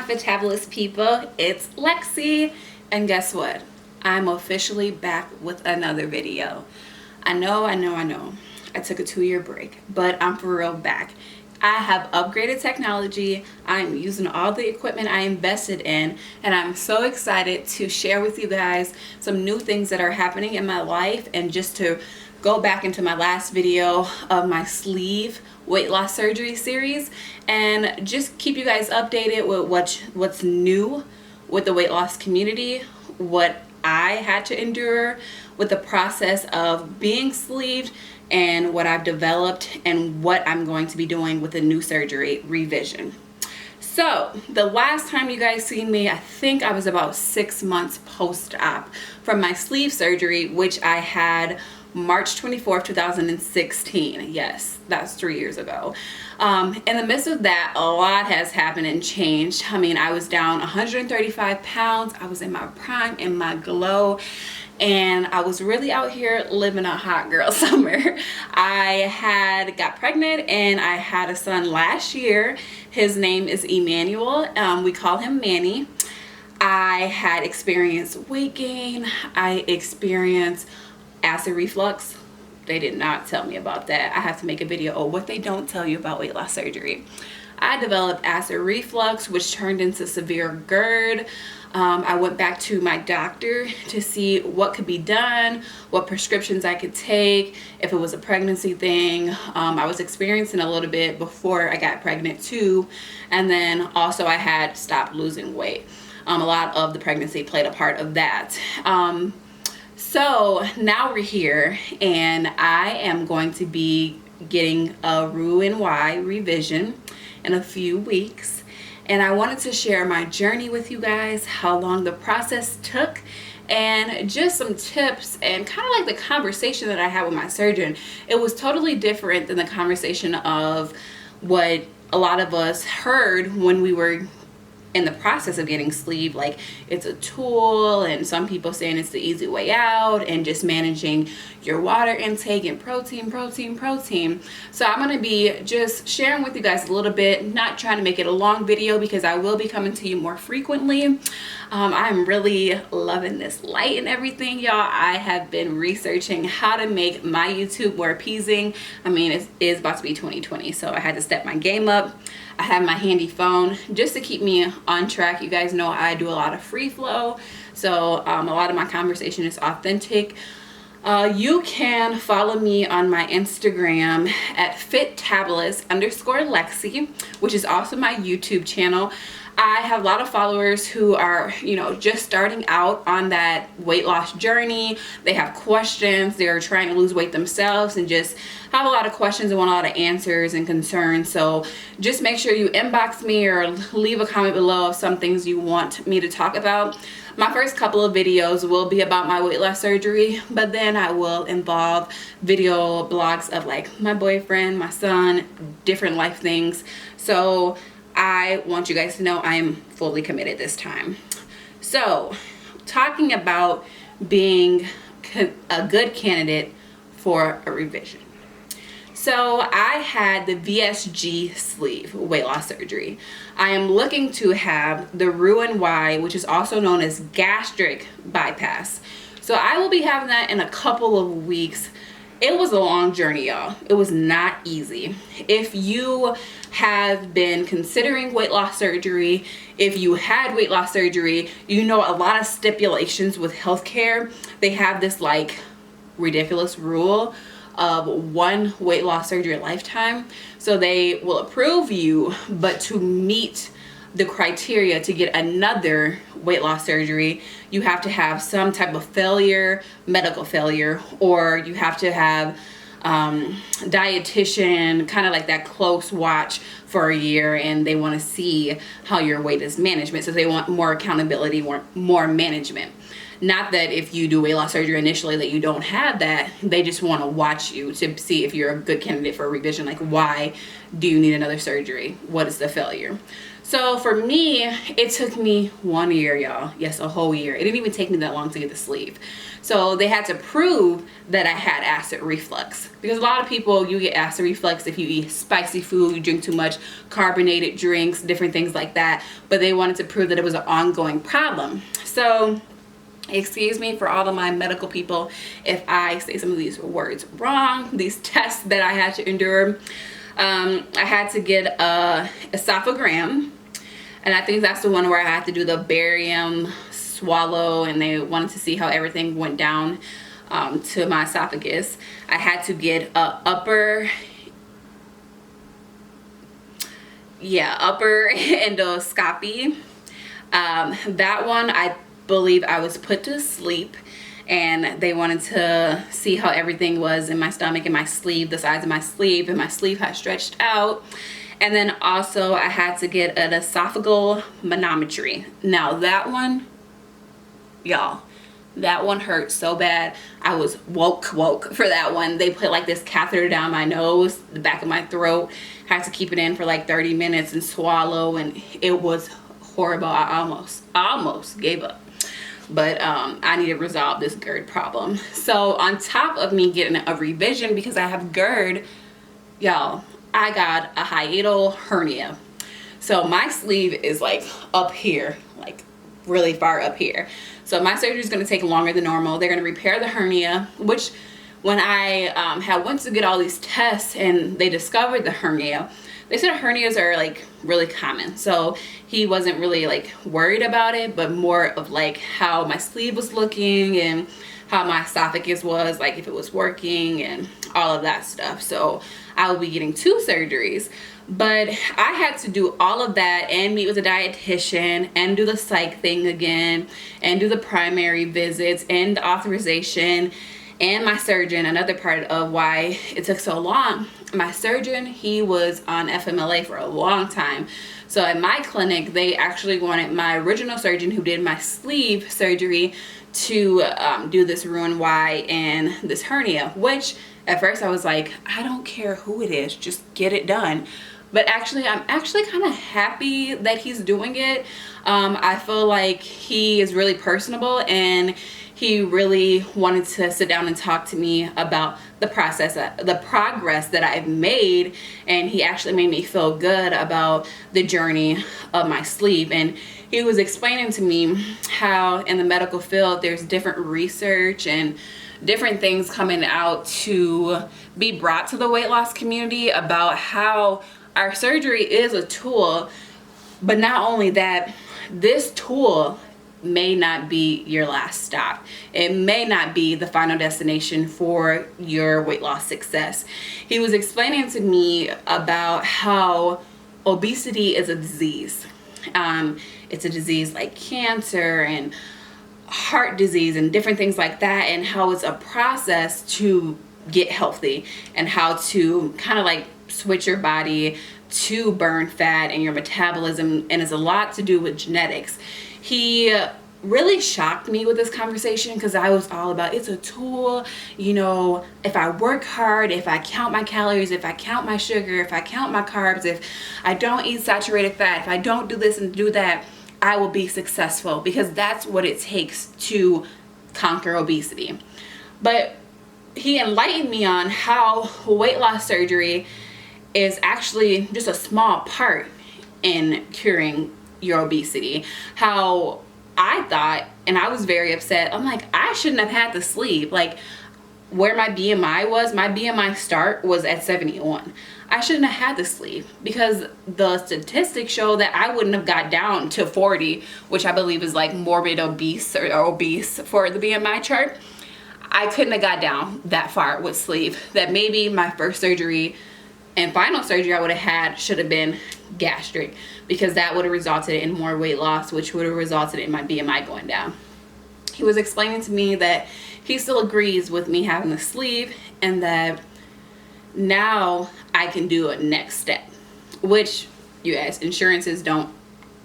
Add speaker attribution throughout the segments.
Speaker 1: my FITABULOUS people, it's Lexi, and guess what? I'm officially back with another video. I know. I took a 2-year break, but I'm for real back. I have upgraded technology. I'm using all the equipment I invested in, and I'm so excited to share with you guys some new things that are happening in my life, and just to go back into my last video of my sleeve weight loss surgery series and just keep you guys updated with what's new with the weight loss community, what I had to endure with the process of being sleeved, and what I've developed and what I'm going to be doing with the new surgery revision. So the last time you guys seen me, I think I was about 6 months post-op from my sleeve surgery, which I had March 24th, 2016. Yes, that's 3 years ago. In the midst of that, a lot has happened and changed. I mean, I was down 135 pounds. I was in my prime, in my glow, and I was really out here living a hot girl summer. I got pregnant and I had a son last year. His name is Emmanuel. We call him Manny. I had experienced weight gain. I experienced acid reflux. They did not tell me about that. I have to make a video of what they don't tell you about weight loss surgery. I developed acid reflux, which turned into severe GERD. I went back to my doctor to see what could be done, what prescriptions I could take, if it was a pregnancy thing. I was experiencing a little bit before I got pregnant too. And then also I had stopped losing weight. A lot of the pregnancy played a part of that. So now we're here, and I am going to be getting a Roux-en-Y revision in a few weeks. And I wanted to share my journey with you guys, how long the process took, and just some tips and kind of like the conversation that I had with my surgeon. It was totally different than the conversation of what a lot of us heard when we were in the process of getting sleeve, like it's a tool, and some people saying it's the easy way out, and just managing your water intake and protein. So I'm going to be just sharing with you guys a little bit, not trying to make it a long video because I will be coming to you more frequently. I'm really loving this light and everything, y'all. I have been researching how to make my YouTube more appeasing. I mean, it is about to be 2020, so I had to step my game up. I have my handy phone just to keep me on track. You guys know I do a lot of free flow, so a lot of my conversation is authentic. You can follow me on my Instagram at FITABULOUS_Lexi, which is also my YouTube channel. I have a lot of followers who are, just starting out on that weight loss journey. They have questions. They're trying to lose weight themselves and just have a lot of questions and want a lot of answers and concerns. So just make sure you inbox me or leave a comment below of some things you want me to talk about. My first couple of videos will be about my weight loss surgery, but then I will involve video blogs of like my boyfriend, my son, different life things. So I want you guys to know I am fully committed this time. So, talking about being a good candidate for a revision. So I had the VSG sleeve weight loss surgery. I am looking to have the Roux-en-Y, which is also known as gastric bypass. So I will be having that in a couple of weeks. It was a long journey, y'all. It was not easy. If you have been considering weight loss surgery, if you had weight loss surgery, you know a lot of stipulations with healthcare. They have this like ridiculous rule of 1 weight loss surgery a lifetime. So they will approve you, but to meet the criteria to get another weight loss surgery, you have to have some type of failure, medical failure, or you have to have dietitian, kind of like that close watch for a year, and they want to see how your weight is management. So they want more accountability, more management. Not that if you do weight loss surgery initially that you don't have that, they just want to watch you to see if you're a good candidate for a revision. Like, why do you need another surgery? What is the failure? So for me, it took me 1 year, y'all. Yes, a whole year. It didn't even take me that long to get the sleeve. So they had to prove that I had acid reflux, because a lot of people, you get acid reflux if you eat spicy food, you drink too much carbonated drinks, different things like that. But they wanted to prove that it was an ongoing problem. So excuse me for all of my medical people if I say some of these words wrong, these tests that I had to endure. I had to get a esophagram, and I think that's the one where I had to do the barium swallow, and they wanted to see how everything went down to my esophagus. I had to get a upper endoscopy. That one, I believe I was put to sleep, and they wanted to see how everything was in my stomach and my sleeve, the size of my sleeve, and my sleeve had stretched out. And then also I had to get an esophageal manometry. Now that one, y'all, that one hurt so bad. I was woke for that one. They put like this catheter down my nose, the back of my throat, had to keep it in for like 30 minutes and swallow, and it was horrible. I almost gave up. But I need to resolve this GERD problem. So on top of me getting a revision because I have GERD, y'all, I got a hiatal hernia. So my sleeve is like up here, like really far up here. So my surgery is going to take longer than normal. They're going to repair the hernia, which when I had went to get all these tests and they discovered the hernia, they said hernias are like really common. So he wasn't really like worried about it, but more of like how my sleeve was looking and how my esophagus was, like if it was working and all of that stuff. So I will be getting 2 surgeries, but I had to do all of that and meet with a dietitian and do the psych thing again and do the primary visits and the authorization. And my surgeon, another part of why it took so long, my surgeon, he was on FMLA for a long time. So at my clinic, they actually wanted my original surgeon who did my sleeve surgery to do this Roux-en-Y and this hernia, which at first I was like, I don't care who it is, just get it done. But actually, I'm actually kind of happy that he's doing it. I feel like he is really personable, and he really wanted to sit down and talk to me about the process, the progress that I've made, and he actually made me feel good about the journey of my sleeve. And he was explaining to me how in the medical field there's different research and different things coming out to be brought to the weight loss community about how our surgery is a tool, but not only that, this tool may not be your last stop. It may not be the final destination for your weight loss success. He was explaining to me about how obesity is a disease. It's a disease like cancer and heart disease and different things like that, and how it's a process to get healthy and how to kind of like switch your body to burn fat and your metabolism, and it's a lot to do with genetics. He really shocked me with this conversation because I was all about, it's a tool, you know, if I work hard, if I count my calories, if I count my sugar, if I count my carbs, if I don't eat saturated fat, if I don't do this and do that, I will be successful, because that's what it takes to conquer obesity. But he enlightened me on how weight loss surgery is actually just a small part in curing your obesity. How I thought, and I was very upset, I'm like, I shouldn't have had the sleeve. Like where my BMI start was at 71. I shouldn't have had the sleeve, because the statistics show that I wouldn't have got down to 40, which I believe is like morbid obese or obese for the BMI chart. I couldn't have got down that far with sleeve. That maybe my first surgery and final surgery I would have had should have been gastric, because that would have resulted in more weight loss, which would have resulted in my BMI going down. He was explaining to me that he still agrees with me having the sleeve, and that now I can do a next step, which you guys, insurances don't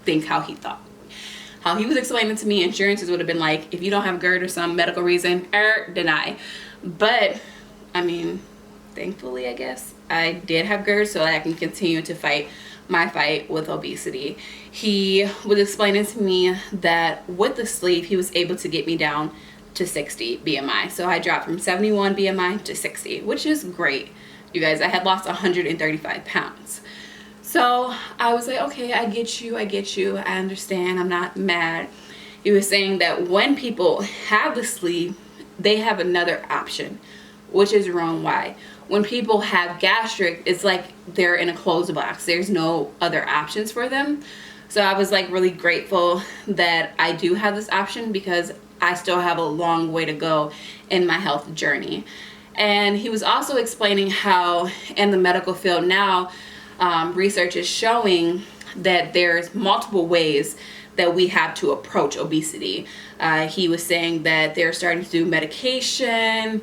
Speaker 1: think how he thought. How he was explaining to me, insurances would have been like, if you don't have GERD or some medical reason, deny. But I mean, thankfully, I guess I did have GERD, so that I can continue to fight my fight with obesity. He was explaining to me that with the sleep, he was able to get me down to 60 BMI. So I dropped from 71 BMI to 60, which is great. You guys, I had lost 135 pounds. So I was like, okay, I get you, I understand, I'm not mad. He was saying that when people have the sleep, they have another option, which is wrong. Why? When people have gastric, it's like they're in a closed box. There's no other options for them. So I was like really grateful that I do have this option, because I still have a long way to go in my health journey. And he was also explaining how in the medical field now, research is showing that there's multiple ways that we have to approach obesity. He was saying that they're starting to do medication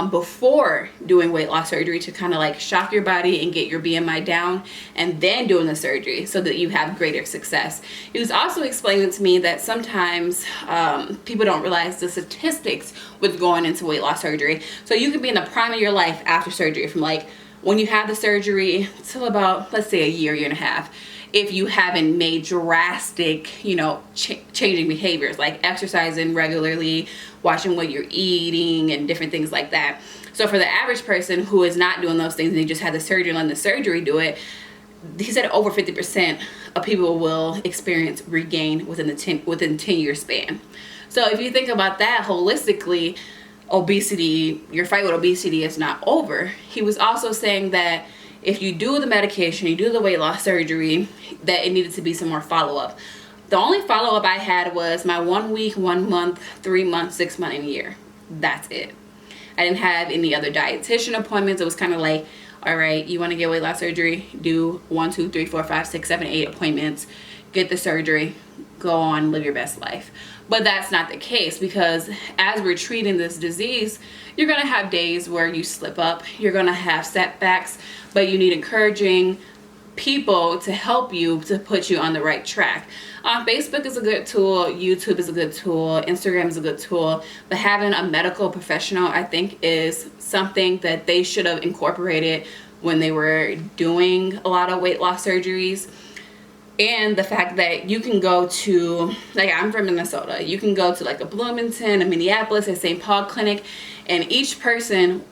Speaker 1: before doing weight loss surgery to kind of like shock your body and get your BMI down, and then doing the surgery so that you have greater success. He was also explaining to me that sometimes people don't realize the statistics with going into weight loss surgery. So you could be in the prime of your life after surgery, from like when you have the surgery till about, let's say, a year and a half, if you haven't made drastic, you know, changing behaviors like exercising regularly, watching what you're eating, and different things like that. So for the average person who is not doing those things and they just had the surgery and let the surgery do it, he said over 50% of people will experience regain within 10-year span. So if you think about that holistically, obesity, your fight with obesity is not over. He was also saying that if you do the medication, you do the weight loss surgery, that it needed to be some more follow-up. The only follow-up I had was my 1 week, 1 month, 3 months, 6 months, and a year. That's it. I didn't have any other dietitian appointments. It was kind of like, all right, you want to get weight loss surgery? Do 1, 2, 3, 4, 5, 6, 7, 8 appointments. Get the surgery. Go on, live your best life. But that's not the case, because as we're treating this disease, you're going to have days where you slip up. You're going to have setbacks, but you need encouraging people to help you to put you on the right track. Facebook is a good tool. YouTube is a good tool. Instagram is a good tool. But having a medical professional, I think, is something that they should have incorporated when they were doing a lot of weight loss surgeries. And the fact that you can go to, like, I'm from Minnesota, you can go to like a Bloomington, a Minneapolis, a St. Paul clinic, and each person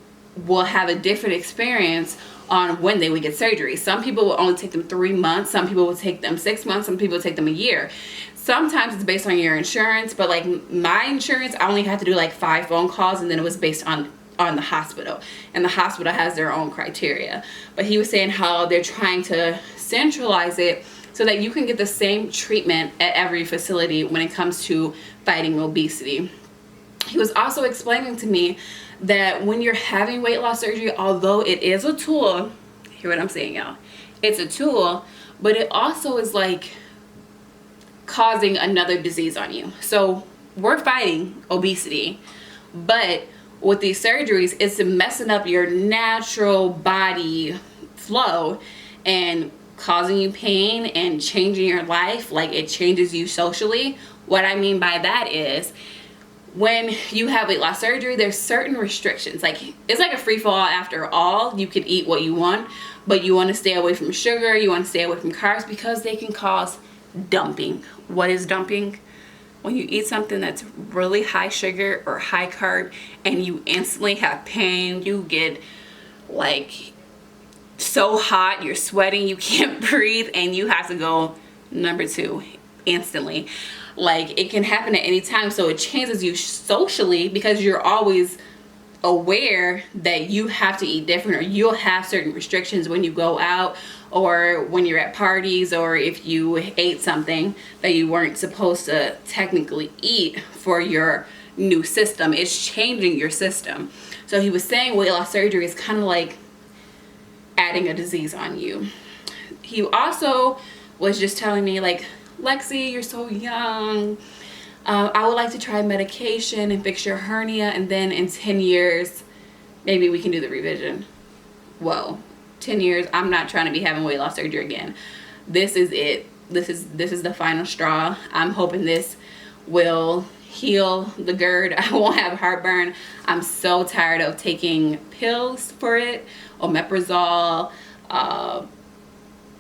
Speaker 1: will have a different experience on when they would get surgery. Some people will only take them 3 months, some people will take them 6 months, some people will take them a year. Sometimes it's based on your insurance, but like my insurance, I only had to do like 5 phone calls, and then it was based on the hospital, and the hospital has their own criteria. But he was saying how they're trying to centralize it so that you can get the same treatment at every facility when it comes to fighting obesity. He was also explaining to me that when you're having weight loss surgery, although it is a tool, hear what I'm saying, y'all, it's a tool, but it also is like causing another disease on you. So we're fighting obesity, but with these surgeries, it's messing up your natural body flow and causing you pain and changing your life. Like, it changes you socially. What I mean by that is, when you have weight loss surgery, there's certain restrictions. Like, it's like a free fall after all. You can eat what you want, but you want to stay away from sugar, you want to stay away from carbs, because they can cause dumping. What is dumping? When you eat something that's really high sugar or high carb and you instantly have pain, you get like so hot, you're sweating, you can't breathe, and you have to go number 2 instantly. Like, it can happen at any time. So it changes you socially, because you're always aware that you have to eat different, or you'll have certain restrictions when you go out, or when you're at parties, or if you ate something that you weren't supposed to technically eat for your new system. It's changing your system. So he was saying weight loss surgery is kind of like adding a disease on you. He also was just telling me, like, Lexi, you're so young. I would like to try medication and fix your hernia, and then in 10 years, maybe we can do the revision. Whoa, 10 years, I'm not trying to be having weight loss surgery again. This is it. This is the final straw. I'm hoping this will heal the GERD. I won't have heartburn. I'm so tired of taking pills for it, omeprazole,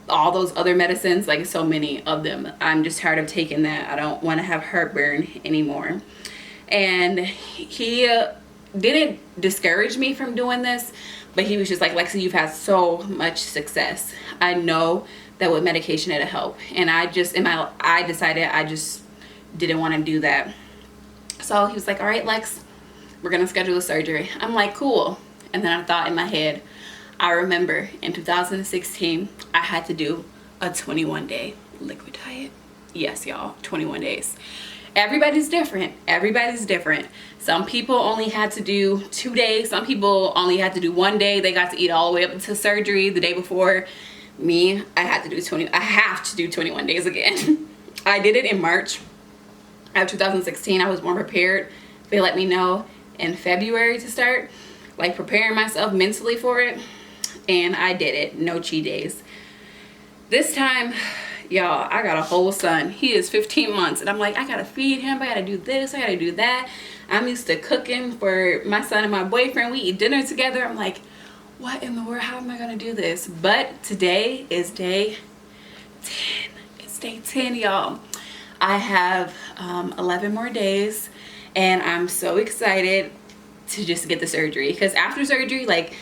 Speaker 1: all those other medicines, like so many of them. I'm just tired of taking that. I don't want to have heartburn anymore. And he didn't discourage me from doing this, but he was just like, Lexi, you've had so much success. I know that with medication it'll help. And I decided I just didn't want to do that. So he was like, all right, Lex, we're gonna schedule a surgery. I'm like, cool. And then I thought in my head, I remember in 2016, I had to do a 21-day liquid diet. Yes, y'all, 21 days. Everybody's different. Everybody's different. Some people only had to do 2 days. Some people only had to do 1 day. They got to eat all the way up to surgery the day before. Me, I have to do 21 days again. I did it in March of 2016. I was more prepared. They let me know in February to start, like preparing myself mentally for it. And I did it. No cheat days. This time, y'all, I got a whole son. He is 15 months. And I'm like, I gotta feed him. I gotta do this. I gotta do that. I'm used to cooking for my son and my boyfriend. We eat dinner together. I'm like, what in the world? How am I gonna do this? But today is day 10. It's day 10, y'all. I have 11 more days. And I'm so excited to just get the surgery. Because after surgery, like,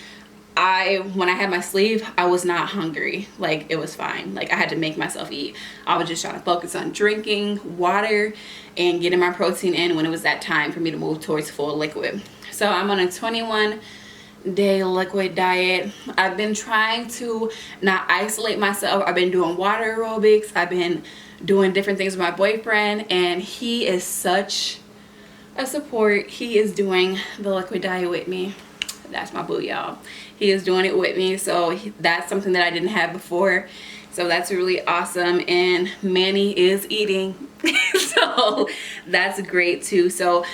Speaker 1: when I had my sleeve, I was not hungry. Like, it was fine. Like, I had to make myself eat. I was just trying to focus on drinking water and getting my protein in when it was that time for me to move towards full liquid. So I'm on a 21-day liquid diet. I've been trying to not isolate myself. I've been doing water aerobics. I've been doing different things with my boyfriend, and he is such a support. He is doing the liquid diet with me. That's my boo, y'all. He is doing it with me, so that's something that I didn't have before. So that's really awesome. And Manny is eating, so that's great too. So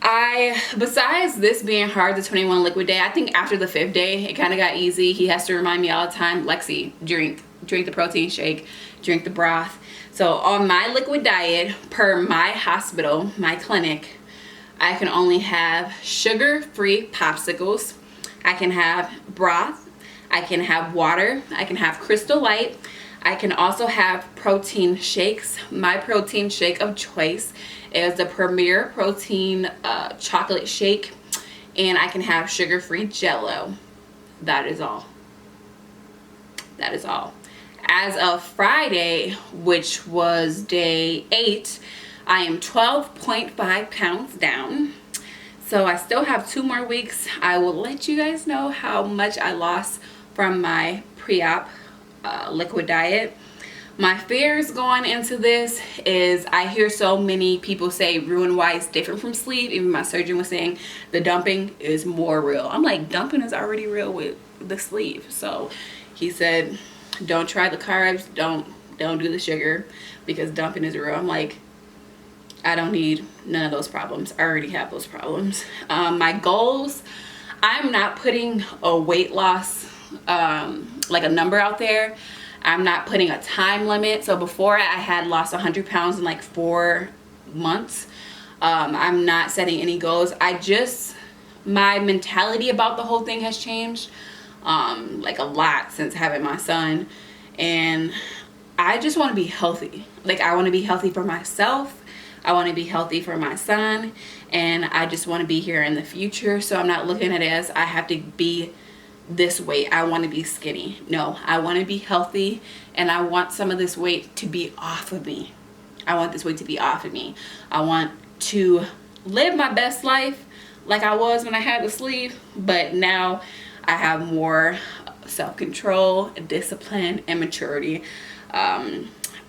Speaker 1: besides this being hard, the 21 liquid day, I think after the 5th day, it kind of got easy. He has to remind me all the time, Lexi, drink the protein shake, drink the broth. So on my liquid diet, per my hospital, my clinic, I can only have sugar-free popsicles. I can have broth. I can have water. I can have Crystal Light. I can also have protein shakes. My protein shake of choice is the Premier Protein chocolate shake. And I can have sugar-free Jell-O. That is all. That is all. As of Friday, which was day 8, I am 12.5 pounds down. So I still have 2 more weeks. I will let you guys know how much I lost from my pre-op liquid diet. My fears going into this is I hear so many people say Roux-en-Y is different from sleeve. Even my surgeon was saying the dumping is more real. I'm like, dumping is already real with the sleeve. So he said, don't try the carbs, don't do the sugar, because dumping is real. I'm like, I don't need none of those problems. I already have those problems. My goals, I'm not putting a weight loss, like a number out there. I'm not putting a time limit. So before I had lost 100 pounds in like 4 months. I'm not setting any goals. My mentality about the whole thing has changed like a lot since having my son. And I just want to be healthy. Like, I want to be healthy for myself. I want to be healthy for my son, and I just want to be here in the future. So I'm not looking at it as I have to be this weight. I want to be skinny. No, I want to be healthy, and I want some of this weight to be off of me. I want this weight to be off of me. I want to live my best life like I was when I had the sleeve, but now I have more self-control, discipline, and maturity.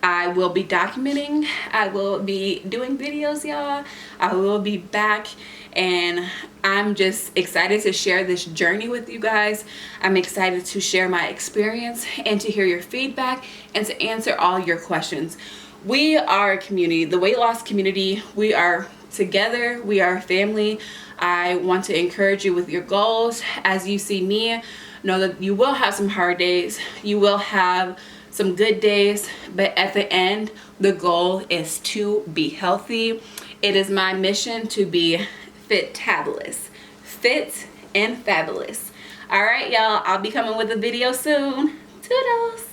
Speaker 1: I will be documenting. I will be doing videos, y'all. I will be back, and I'm just excited to share this journey with you guys. I'm excited to share my experience and to hear your feedback and to answer all your questions. We are a community, the weight loss community. We are together. We are a family. I want to encourage you with your goals. As you see me, know that you will have some hard days. You will have some good days, but at the end, the goal is to be healthy. It is my mission to be FITABULOUS, fit and fabulous. All right, y'all, I'll be coming with a video soon. Toodles.